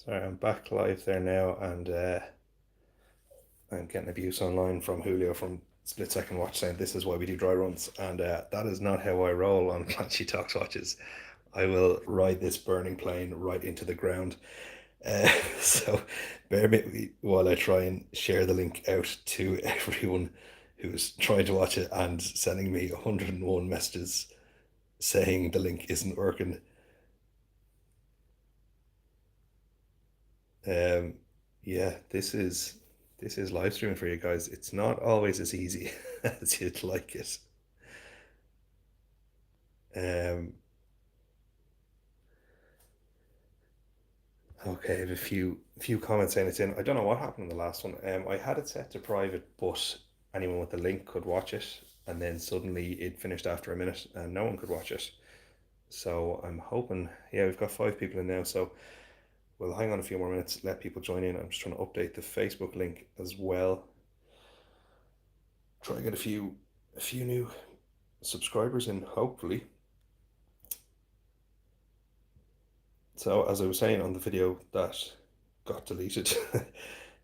Sorry, I'm back live there now, and I'm getting abuse online from Julio from Split Second Watch saying this is why we do dry runs, and that is not how I roll on Clancy Talks watches. I will ride this burning plane right into the ground. Uh, so bear with me while I try and share the link out to everyone who's trying to watch it and sending me 101 messages saying the link isn't working. Um, yeah, this is live streaming for you guys. It's not always as easy as you'd like it. Um, okay, I have a few comments saying it's in. I don't know what happened in the last one. I had it set to private, but anyone with the link could watch it, and then suddenly it finished after a minute, and no one could watch it. So I'm hoping, yeah, we've got 5 people in now, so we'll hang on a few more minutes, let people join in. I'm just trying to update the Facebook link as well. Try and get a few new subscribers in, hopefully. So as I was saying on the video that got deleted,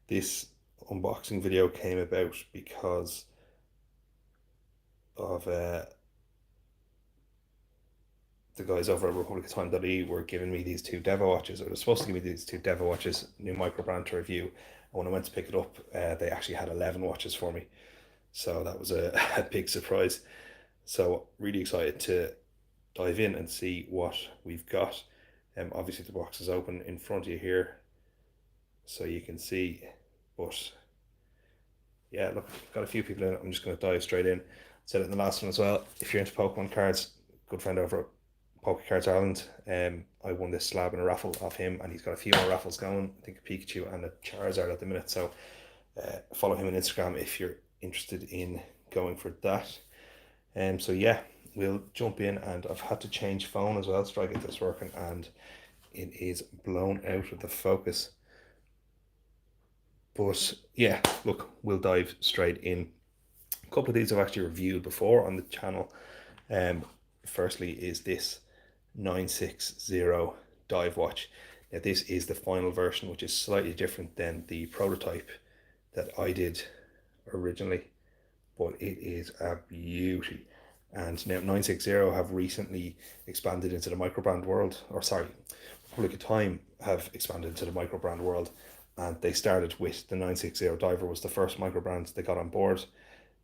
this unboxing video came about because of the guys over at republicoftime.ie were giving me these two Devo watches, or they're supposed to give me these two Devo watches, new micro brand to review. And when I went to pick it up, they actually had 11 watches for me. So that was a big surprise. So really excited to dive in and see what we've got. Obviously the box is open in front of you here, so you can see. But yeah, look, got a few people in. I'm just going to dive straight in. Said it in the last one as well. If you're into Pokemon cards, good friend over at Poke Cards Ireland. I won this slab in a raffle off him, and he's got a few more raffles going. I think a Pikachu and a Charizard at the minute. So follow him on Instagram if you're interested in going for that. So yeah, we'll jump in, and I've had to change phone as well to try to get this working, and it is blown out of the focus. But yeah, look, we'll dive straight in. A couple of these I've actually reviewed before on the channel. Um, Firstly is this 960 dive watch. Now this is the final version, which is slightly different than the prototype that I did originally, but it is a beauty. And now 960 have recently expanded into the microbrand world, or sorry, Republic of Time have expanded into the microbrand world, and they started with the 960 Diver was the first microbrand they got on board.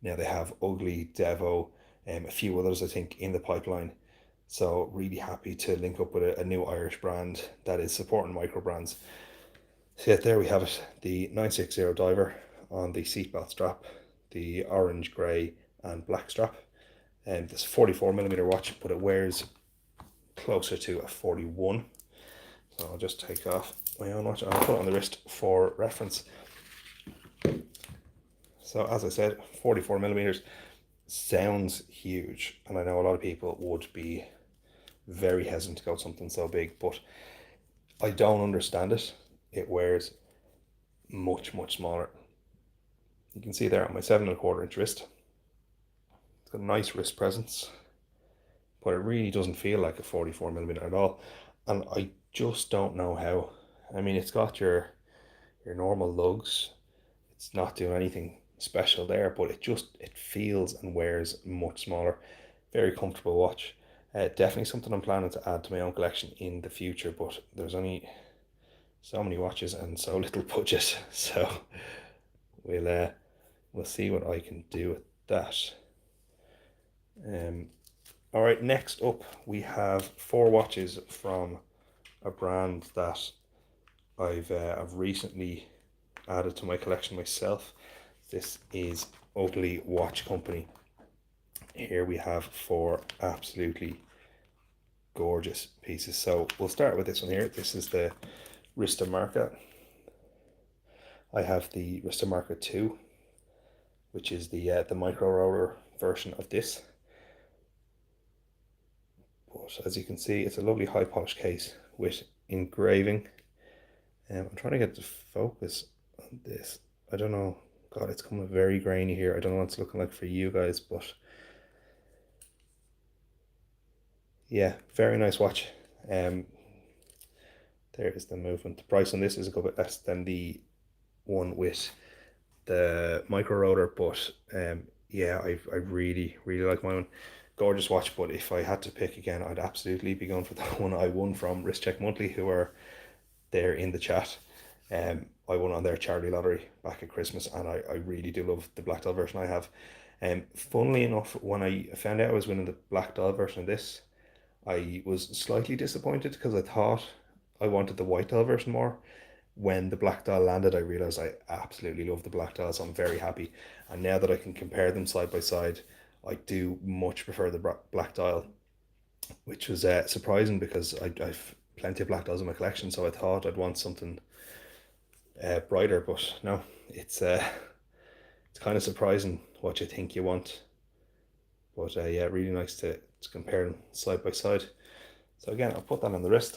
Now they have Ugly, Devo, a few others I think in the pipeline. So really happy to link up with a new Irish brand that is supporting microbrands. So yeah, there we have it, the 960 Diver on the seatbelt strap, the orange, grey and black strap. And this 44mm watch, but it wears closer to a 41. So I'll just take off my own watch and I'll put it on the wrist for reference. So as I said, 44mm sounds huge, and I know a lot of people would be very hesitant to go with something so big, but I don't understand it. It wears much, much smaller. You can see there on my 7.25 inch wrist. It's got a nice wrist presence, but it really doesn't feel like a 44mm at all. And I just don't know how. I mean, it's got your normal lugs. It's not doing anything special there, but it feels and wears much smaller. Very comfortable watch. Definitely something I'm planning to add to my own collection in the future, but there's only so many watches and so little budget, so we'll see what I can do with that. All right, next up we have 4 watches from a brand that I've recently added to my collection myself. This is Ugly Watch Company. Here we have 4 absolutely gorgeous pieces. So we'll start with this one here. This is the Ristomarca. I have the Ristomarca 2, which is the micro roller version of this. But as you can see, it's a lovely high polished case with engraving. I'm trying to get the focus on this. I don't know. God, it's coming very grainy here. I don't know what it's looking like for you guys, but yeah, very nice watch. Then There is the movement. The price on this is a good bit less than the one with the micro rotor, but yeah, I really like my one. Gorgeous watch, but if I had to pick again, I'd absolutely be going for the one I won from Wrist Check Monthly, who are there in the chat. I won on their charity lottery back at Christmas, and I really do love the black dial version I have. Funnily enough, when I found out I was winning the black dial version of this, I was slightly disappointed because I thought I wanted the white dial version more. When the black dial landed, I realized I absolutely love the black dial, so I'm very happy. And now that I can compare them side by side, I do much prefer the black dial, which was surprising because I've plenty of black dials in my collection, so I thought I'd want something brighter, but no, it's kind of surprising what you think you want. But yeah, really nice to compare them side by side. So again, I'll put that on the wrist,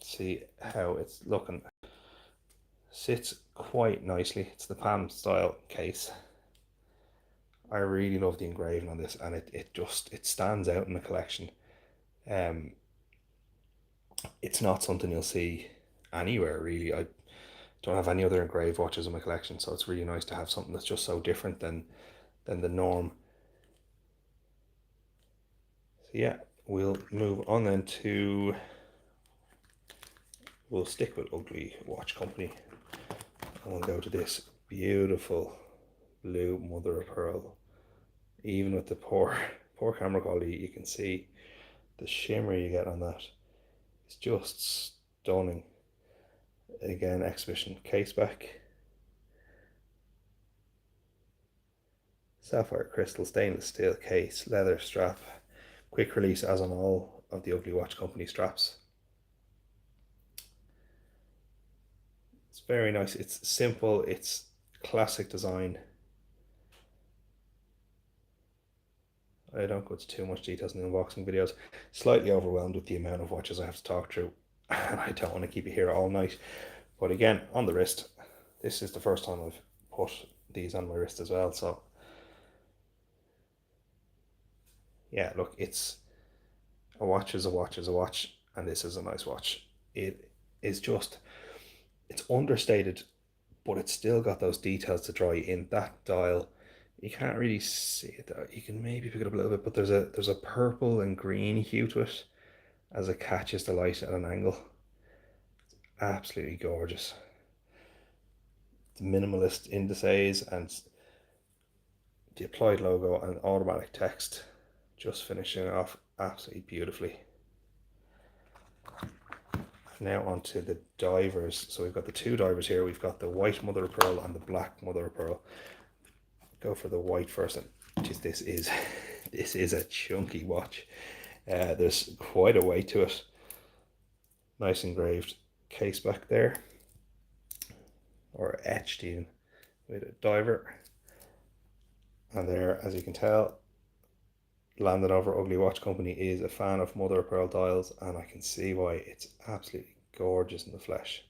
see how it's looking. Sits quite nicely. It's the Palm style case. I really love the engraving on this, and it stands out in the collection. Um, it's not something you'll see anywhere really. I don't have any other engraved watches in my collection, so it's really nice to have something that's just so different than the norm. So yeah, we'll move on then to, we'll stick with Ugly Watch Company, and we'll go to this beautiful blue mother of pearl. Even with the poor camera quality, you can see the shimmer you get on that. It's just stunning. Again, exhibition case back, sapphire crystal stainless steel case, leather strap, quick release as on all of the Ugly Watch Company straps. It's very nice. It's simple. It's classic design. I don't go into too much details in the unboxing videos. Slightly overwhelmed with the amount of watches I have to talk through, and I don't want to keep you here all night. But again, on the wrist, this is the first time I've put these on my wrist as well. So yeah, look, it's a watch is a watch is a watch, and this is a nice watch. It is just, it's understated, but it's still got those details to draw you in. That dial, you can't really see it though. You can maybe pick it up a little bit, but there's a purple and green hue to it as it catches the light at an angle. It's absolutely gorgeous. The minimalist indices and the applied logo and automatic text just finishing off absolutely beautifully. Now onto the divers. So we've got the two divers here. We've got the white mother of pearl and the black mother of pearl. Go for the white first. And geez, this is a chunky watch. There's quite a weight to it. Nice engraved case back there, or etched even, with a diver. And there, as you can tell, Landed Over Ugly Watch Company is a fan of mother of pearl dials, and I can see why. It's absolutely gorgeous in the flesh.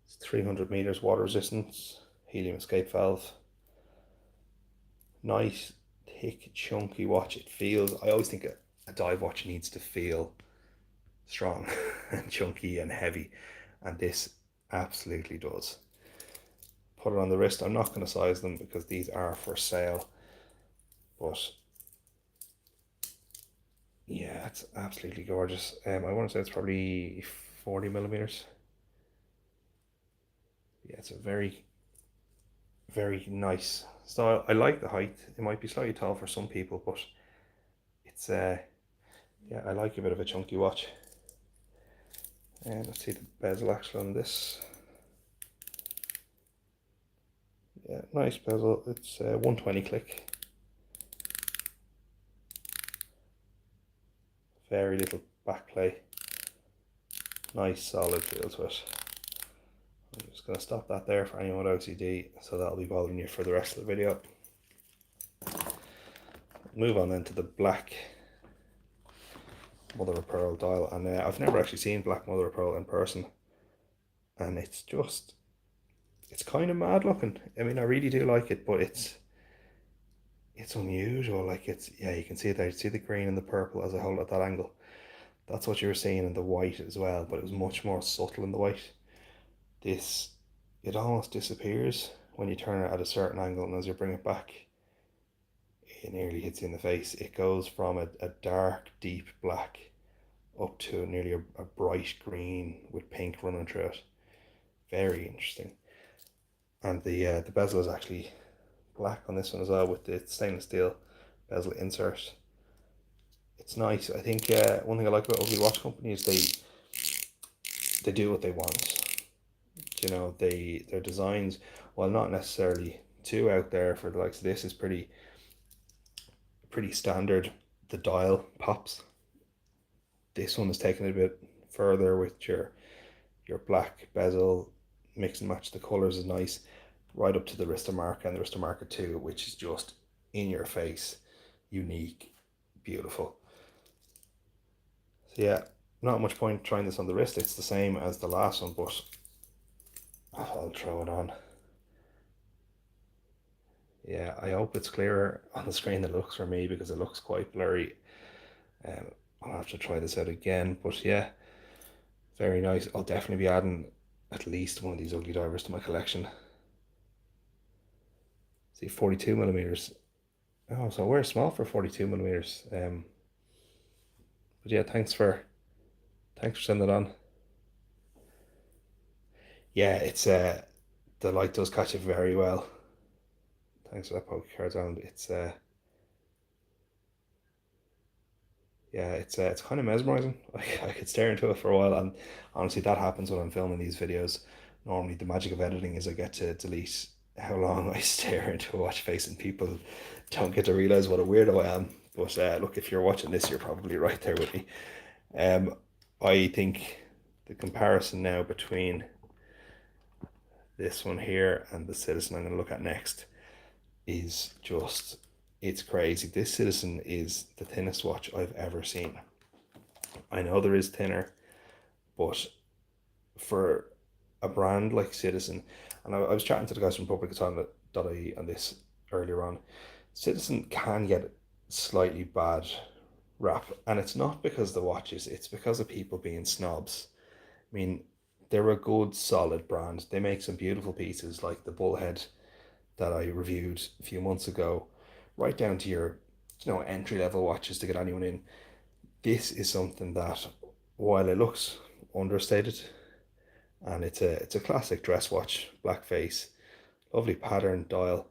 It's 300 meters water resistance, helium escape valve. Nice, thick, chunky watch. It feels, I always think a dive watch needs to feel strong and chunky and heavy, and this absolutely does. Put it on the wrist. I'm not going to size them because these are for sale, but yeah, it's absolutely gorgeous. I want to say it's probably 40 millimeters. Yeah, it's a very nice style. I like the height. It might be slightly tall for some people, but it's yeah, I like a bit of a chunky watch. And let's see the bezel actually on this. Yeah, nice bezel. It's 120 click. Very little back play. Nice solid feel to it. I'm just going to stop that there for anyone with OCD, so that'll be bothering you for the rest of the video. Move on then to the black mother of pearl dial, and I've never actually seen black mother of pearl in person, and it's kind of mad looking. I mean, I really do like it, but it's unusual. Like, it's, yeah, you can see it there. You see the green and the purple as I hold at that angle. That's what you were seeing in the white as well, but it was much more subtle in the white. This, it almost disappears when you turn it at a certain angle, and as you bring it back, it nearly hits you in the face. It goes from a dark, deep black up to nearly a bright green with pink running through it. Very interesting. And the bezel is actually black on this one as well with the stainless steel bezel insert. It's nice. I think one thing I like about Ugly Watch Company is they do what they want. You know, their designs, while not necessarily too out there for the likes of this, is pretty standard. The dial pops. This one is taken a bit further with your black bezel, mix and match the colours is nice, right up to the Rista marker and the Rista marker 2, which is just in your face, unique, beautiful. So yeah, not much point trying this on the wrist. It's the same as the last one, but I'll throw it on. Yeah, I hope it's clearer on the screen than it looks for me because it looks quite blurry. Um, I'll have to try this out again, but yeah, very nice. I'll definitely be adding at least one of these ugly divers to my collection. See, 42 millimeters. Oh, so we're small for 42 millimeters. But yeah, thanks for sending it on. Yeah, it's the light does catch it very well. Thanks for that poke cards on. It's yeah, it's kind of mesmerizing. I could stare into it for a while, and honestly, that happens when I'm filming these videos. Normally, the magic of editing is I get to delete how long I stare into a watch face, and people don't get to realize what a weirdo I am. But look, if you're watching this, you're probably right there with me. Um, I think the comparison now between this one here and the Citizen I'm going to look at next is just, it's crazy. This Citizen is the thinnest watch I've ever seen. I know there is thinner, but for a brand like Citizen, and I was chatting to the guys from republicoftime.ie on this earlier on, Citizen can get slightly bad rap, and it's not because of the watches, it's because of people being snobs. I mean, they're a good, solid brand. They make some beautiful pieces like the Bullhead that I reviewed a few months ago, right down to your, entry level watches to get anyone in. This is something that, while it looks understated, and it's a classic dress watch, black face, lovely pattern dial.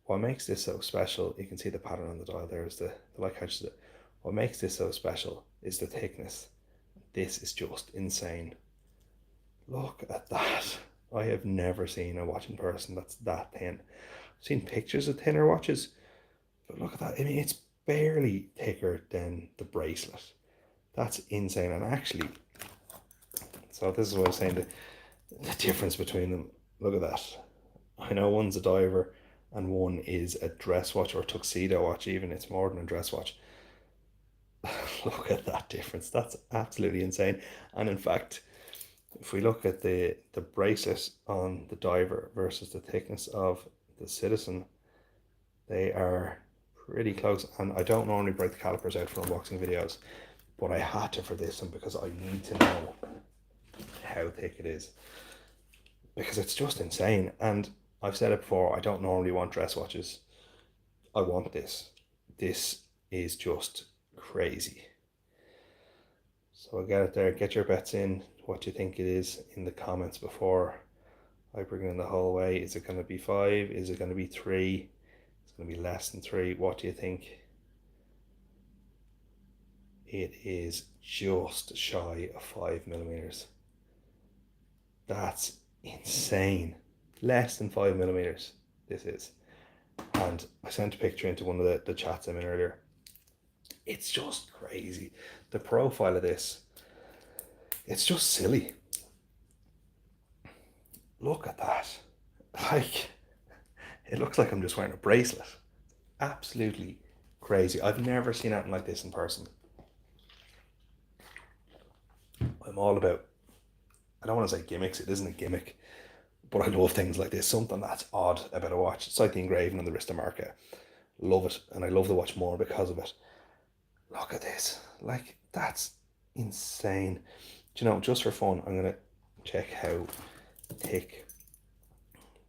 What makes this so special? You can see the pattern on the dial there as the light catches it. What makes this so special is the thickness. This is just insane. Look at that. I have never seen a watch in person that's that thin. I've seen pictures of thinner watches, but look at that. I mean, it's barely thicker than the bracelet. That's insane. And actually, so this is what I was saying, the difference between them. Look at that. I know one's a diver and one is a dress watch or tuxedo watch, even. It's more than a dress watch. Look at that difference. That's absolutely insane. And in fact, if we look at the bracelet on the diver versus the thickness of the Citizen, they are pretty close. And I don't normally break the calipers out for unboxing videos, but I had to for this one because I need to know how thick it is, because it's just insane. And I've said it before, I don't normally want dress watches. I want this. This is just crazy. So I'll get it there. Get your bets in. What do you think it is in the comments before I bring it in the whole way. Is it going to be 5? Is it going to be 3? It's going to be less than 3. What do you think? It is just shy of 5 millimeters. That's insane. Less than 5 millimeters this is. And I sent a picture into one of the chats I'm in earlier. It's just crazy. The profile of this, it's just silly. Look at that. Like, it looks like I'm just wearing a bracelet. Absolutely crazy. I've never seen anything like this in person. I'm all about, I don't want to say gimmicks, it isn't a gimmick, but I love things like this. Something that's odd about a watch. It's like the engraving on the wrist marker. Love it, and I love the watch more because of it. Look at this. Like, that's insane. Do you know, just for fun, I'm gonna check how thick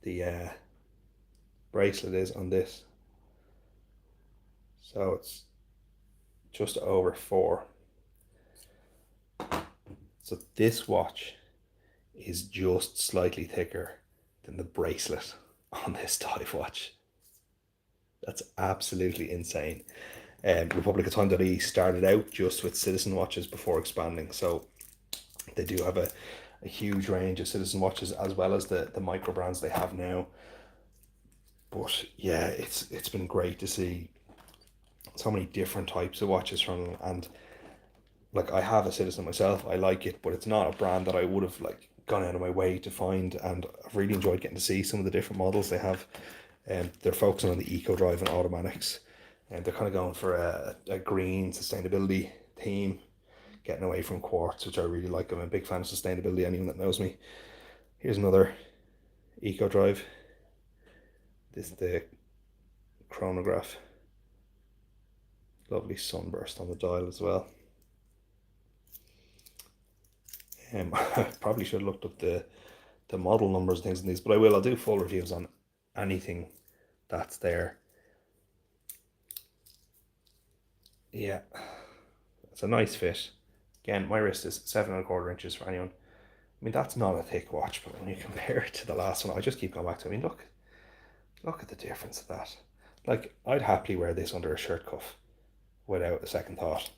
the bracelet is on this. So it's just over 4. So this watch is just slightly thicker than the bracelet on this dive watch. That's absolutely insane. republicoftime.ie started out just with Citizen watches before expanding, so they do have a huge range of Citizen watches as well as the micro brands they have now. But yeah, it's been great to see so many different types of watches from them. And like, I have a Citizen myself, I like it, but it's not a brand that I would have like gone out of my way to find. And I've really enjoyed getting to see some of the different models they have. And they're focusing on the eco drive and automatics, and they're kind of going for a green sustainability theme, getting away from quartz, which I really like. I'm a big fan of sustainability, anyone that knows me. Here's another eco drive. This is the chronograph. Lovely sunburst on the dial as well. I probably should have looked up the model numbers and things in these, but I will. I'll do full reviews on anything that's there. Yeah, it's a nice fit. Again, my wrist is 7.25 inches for anyone. I mean, that's not a thick watch, but when you compare it to the last one, I just keep going back to it. I mean, look at the difference of that. Like, I'd happily wear this under a shirt cuff without a second thought.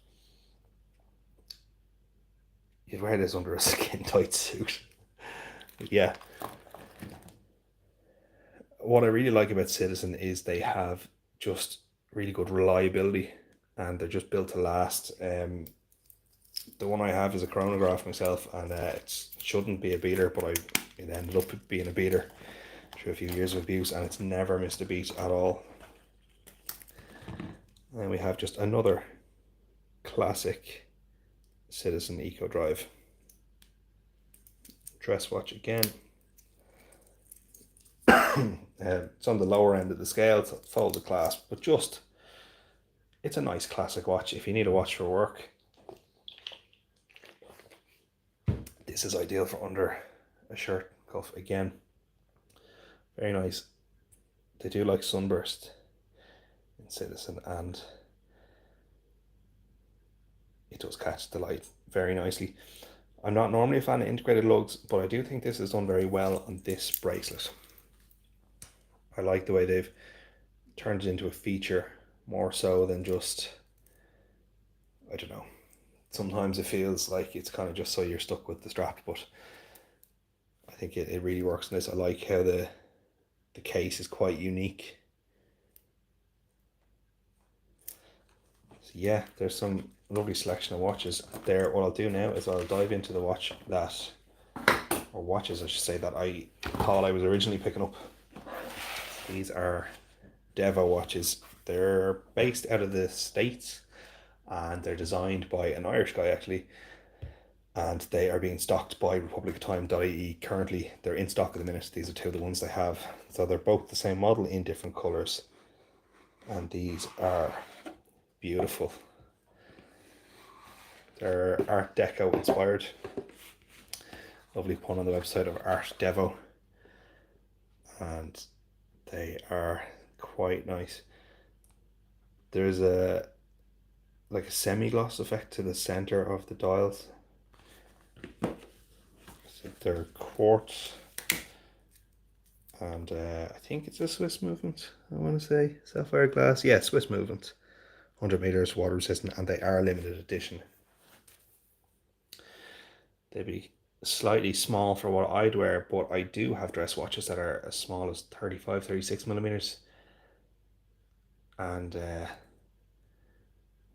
You'd wear this under a skin tight suit. Yeah. What I really like about Citizen is they have just really good reliability, and they're just built to last. The one I have is a chronograph myself, and it shouldn't be a beater, but it ended up being a beater through a few years of abuse, and it's never missed a beat at all. And we have just another classic Citizen Eco Drive dress watch again. It's on the lower end of the scale, it's a folded clasp, but just, it's a nice classic watch. If you need a watch for work, this is ideal for under a shirt cuff. Again, very nice. They do like sunburst in Citizen, and it does catch the light very nicely. I'm not normally a fan of integrated lugs, but I do think this is done very well on this bracelet. I like the way they've turned it into a feature more so than just, I don't know, sometimes it feels like it's kind of just so you're stuck with the strap, but I think it really works in this. I like how the case is quite unique. So yeah, there's some lovely selection of watches there. What I'll do now is I'll dive into the watch that, or watches I should say, that I thought I was originally picking up. These are Devo watches. They're based out of the States, and they're designed by an Irish guy actually, and they are being stocked by republicoftime.ie currently. They're in stock at the minute. These are two of the ones they have, so they're both the same model in different colors, and these are beautiful. They're Art Deco inspired. Lovely pun on the website of Art Devo, and they are quite nice. There's a like a semi-gloss effect to the center of the dials. So they're quartz, and I think it's a Swiss movement. I want to say sapphire glass. Yeah, Swiss movement. 100 meters, water resistant, and they are limited edition. They'd be slightly small for what I'd wear, but I do have dress watches that are as small as 35, 36 millimeters. And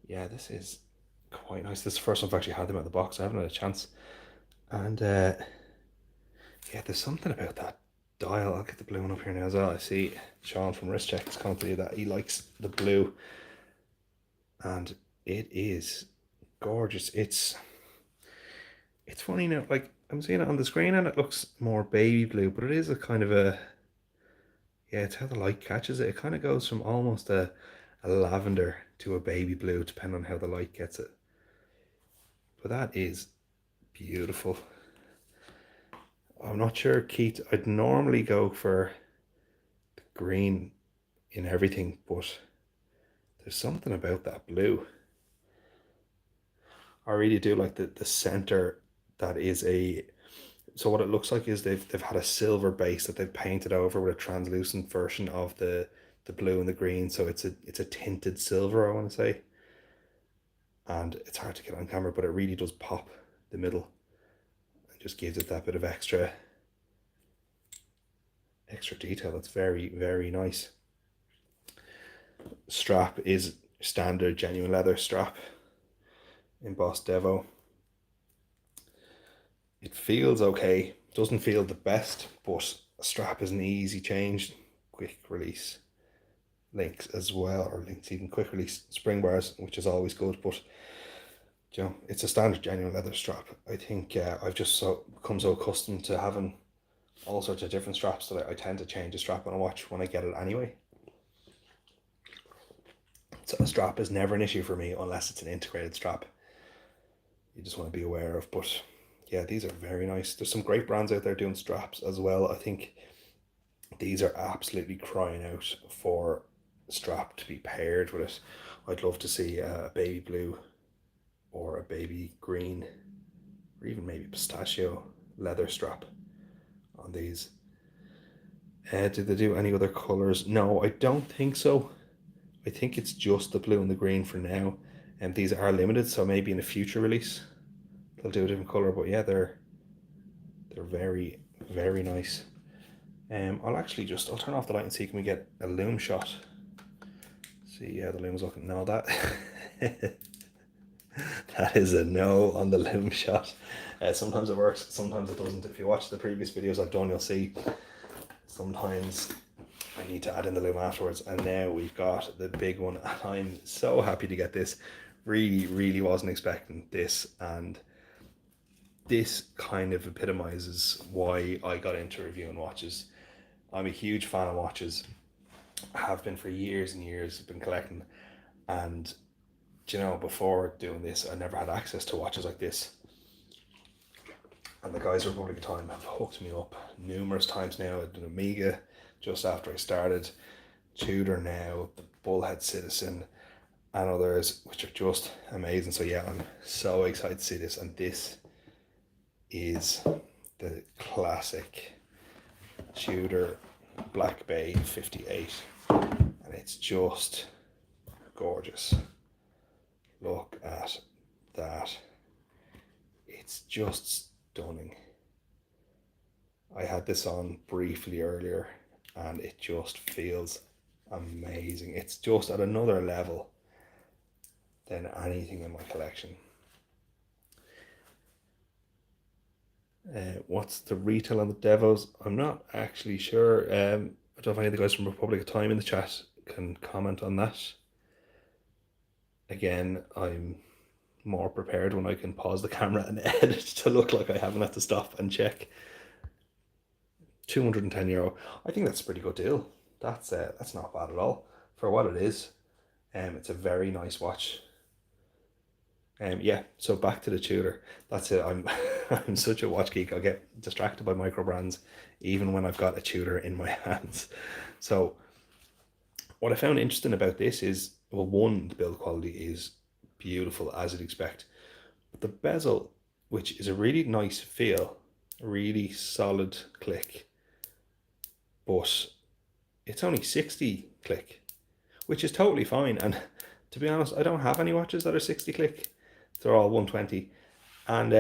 yeah, this is quite nice. This is the first time I've actually had them out of the box. I haven't had a chance. And yeah, there's something about that dial. I'll get the blue one up here now as well. I see Sean from Wrist Check is commenting that he likes the blue, and it is gorgeous. It's funny now, like I'm seeing it on the screen and it looks more baby blue, but it is a kind of a, yeah, it's how the light catches it. It kind of goes from almost a lavender to a baby blue, depending on how the light gets it. But that is beautiful. I'm not sure, Keith. I'd normally go for the green in everything, but there's something about that blue. I really do like the center. That is a, so what it looks like is they've had a silver base that they've painted over with a translucent version of the blue and the green. So it's a tinted silver, I want to say, and it's hard to get on camera, but it really does pop the middle and just gives it that bit of extra detail. It's very, very nice. Strap is standard genuine leather strap, embossed Devo. It feels okay. Doesn't feel the best, but a strap is an easy change. Quick release links as well, or links, even quick release spring bars, which is always good. But you know, it's a standard genuine leather strap. I think I've just become so accustomed to having all sorts of different straps that I tend to change a strap on a watch when I get it anyway. So a strap is never an issue for me unless it's an integrated strap. You just want to be aware of. But yeah, these are very nice. There's some great brands out there doing straps as well. I think these are absolutely crying out for a strap to be paired with it. I'd love to see a baby blue or a baby green or even maybe pistachio leather strap on these. Did they do any other colours? No, I don't think so. I think it's just the blue and the green for now. And these are limited, so maybe in a future release they'll do a different colour. But yeah, they're very, very nice. I'll turn off the light and see, can we get a loom shot? See, yeah, the loom's looking. No, that that is a no on the loom shot. Sometimes it works, sometimes it doesn't. If you watch the previous videos I've done, you'll see sometimes I need to add in the loom afterwards. And now we've got the big one, and I'm so happy to get this. Really, really wasn't expecting this, and this kind of epitomizes why I got into reviewing watches. I'm a huge fan of watches. I have been for years and years. I've been collecting, and you know, before doing this, I never had access to watches like this. And the guys at Republic of Time have hooked me up numerous times now. I've done Omega just after I started, Tudor now, the Bullhead Citizen, and others, which are just amazing. So yeah, I'm so excited to see this. And this is the classic Tudor Black Bay 58, and it's just gorgeous. Look at that. It's just stunning. I had this on briefly earlier and it just feels amazing. It's just at another level than anything in my collection. What's the retail on the Devos? I'm not actually sure. I don't know if any of the guys from Republic of Time in the chat can comment on that. Again, I'm more prepared when I can pause the camera and edit to look like I haven't had to stop and check. €210. I think that's a pretty good deal. That's not bad at all for what it is. It's a very nice watch. Yeah, so back to the Tudor. That's it. I'm I'm such a watch geek. I get distracted by micro brands even when I've got a Tudor in my hands. So what I found interesting about this is, well, one, the build quality is beautiful as you'd expect. But the bezel, which is a really nice feel, a really solid click, but it's only 60 click, which is totally fine. And to be honest, I don't have any watches that are 60 click. They're all 120. And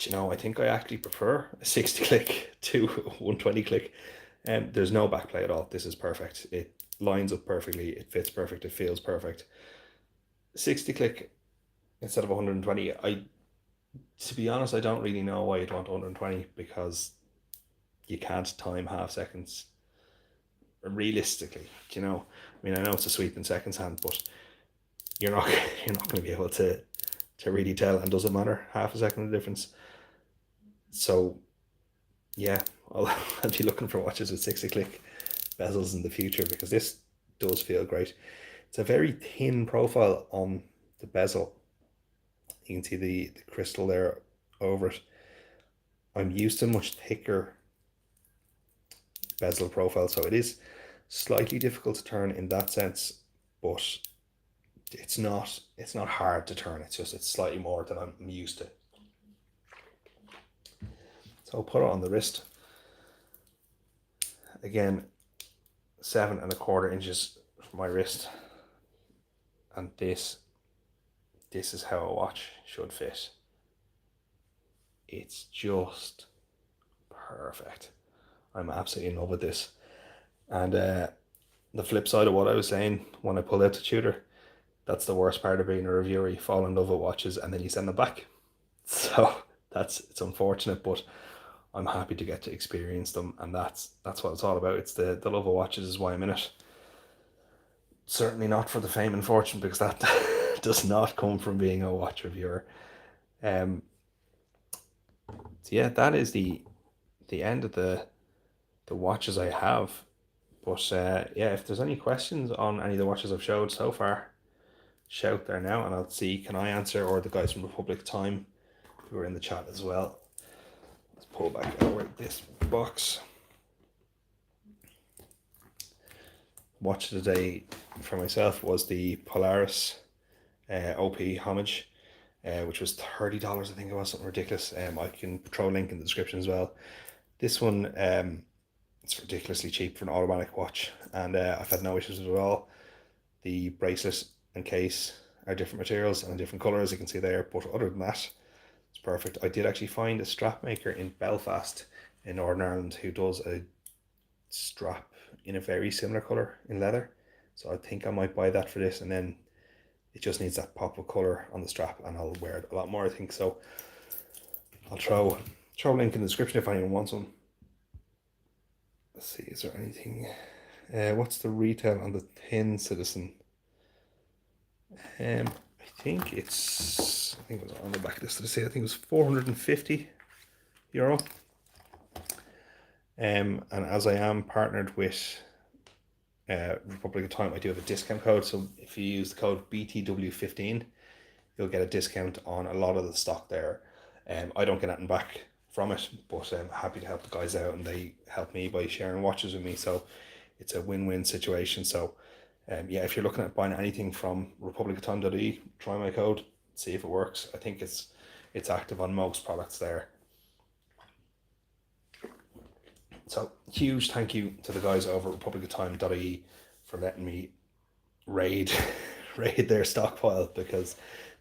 you know, I think I actually prefer a 60 click to 120 click. There's no backplay at all. This is perfect. It lines up perfectly. It fits perfect. It feels perfect. 60 click instead of 120. To be honest, I don't really know why you'd want 120, because you can't time half seconds realistically. You know, I mean, I know it's a sweep in seconds hand, but you're not going to be able to really tell. And does it matter half a second of difference? So yeah, I'll be looking for watches with 60 click bezels in the future, because this does feel great. It's a very thin profile on the bezel. You can see the crystal there over it. I'm used to much thicker bezel profile, so it is slightly difficult to turn in that sense, but it's not hard to turn. It's slightly more than I'm used to. So I'll put it on the wrist. Again, 7.25 inches for my wrist, and this is how a watch should fit. It's just perfect. I'm absolutely in love with this. And the flip side of what I was saying, when I pull out the tutor, that's the worst part of being a reviewer. You fall in love with watches and then you send them back. So it's unfortunate, but I'm happy to get to experience them, and that's what it's all about. It's the love of watches is why I'm in it. Certainly not for the fame and fortune, because that does not come from being a watch reviewer. So yeah, that is the end of the watches I have. But yeah, if there's any questions on any of the watches I've showed so far, shout there now, and I'll see can I answer, or the guys from Republic Time who are in the chat as well. Let's pull back over this box. Watch of the day for myself was the Polaris OP Homage, which was $30. I think it was something ridiculous. I can throw a link in the description as well. This one, it's ridiculously cheap for an automatic watch, and I've had no issues with it at all. The bracelet and case are different materials and different colors, you can see there, but other than that, it's perfect. I did actually find a strap maker in Belfast in Northern Ireland who does a strap in a very similar color in leather, so I think I might buy that for this, and then it just needs that pop of color on the strap and I'll wear it a lot more, I think. So I'll throw a link in the description if anyone wants one. Let's see, is there anything what's the retail on the Thin Citizen? I think it was on the back of this. Did I say? I think it was €450. And as I am partnered with Republic of Time, I do have a discount code. So if you use the code BTW15, you'll get a discount on a lot of the stock there. I don't get anything back from it, but I'm happy to help the guys out, and they help me by sharing watches with me. So it's a win-win situation. So yeah, if you're looking at buying anything from republicoftime.ie, try my code, see if it works. I think it's active on most products there. So huge thank you to the guys over at republicoftime.ie for letting me raid their stockpile, because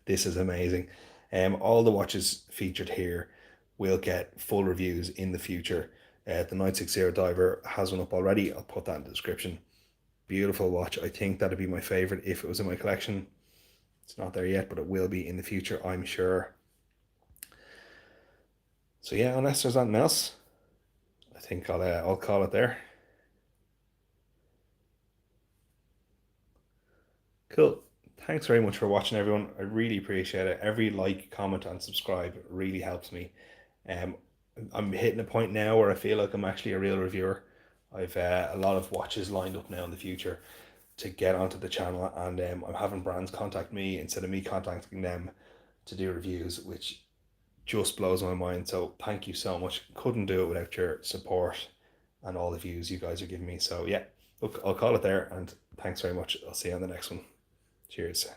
this is amazing. All the watches featured here will get full reviews in the future. The 960 Diver has one up already. I'll put that in the description. Beautiful watch. I think that'd be my favorite if it was in my collection. It's not there yet, but it will be in the future, I'm sure. So yeah, unless there's anything else, I think I'll call it there. Cool. Thanks very much for watching, everyone. I really appreciate it. Every like, comment, and subscribe really helps me. I'm hitting a point now where I feel like I'm actually a real reviewer. I've a lot of watches lined up now in the future to get onto the channel, and I'm having brands contact me instead of me contacting them to do reviews, which just blows my mind. So thank you so much. Couldn't do it without your support and all the views you guys are giving me. So yeah, look, I'll call it there, and thanks very much. I'll see you on the next one. Cheers.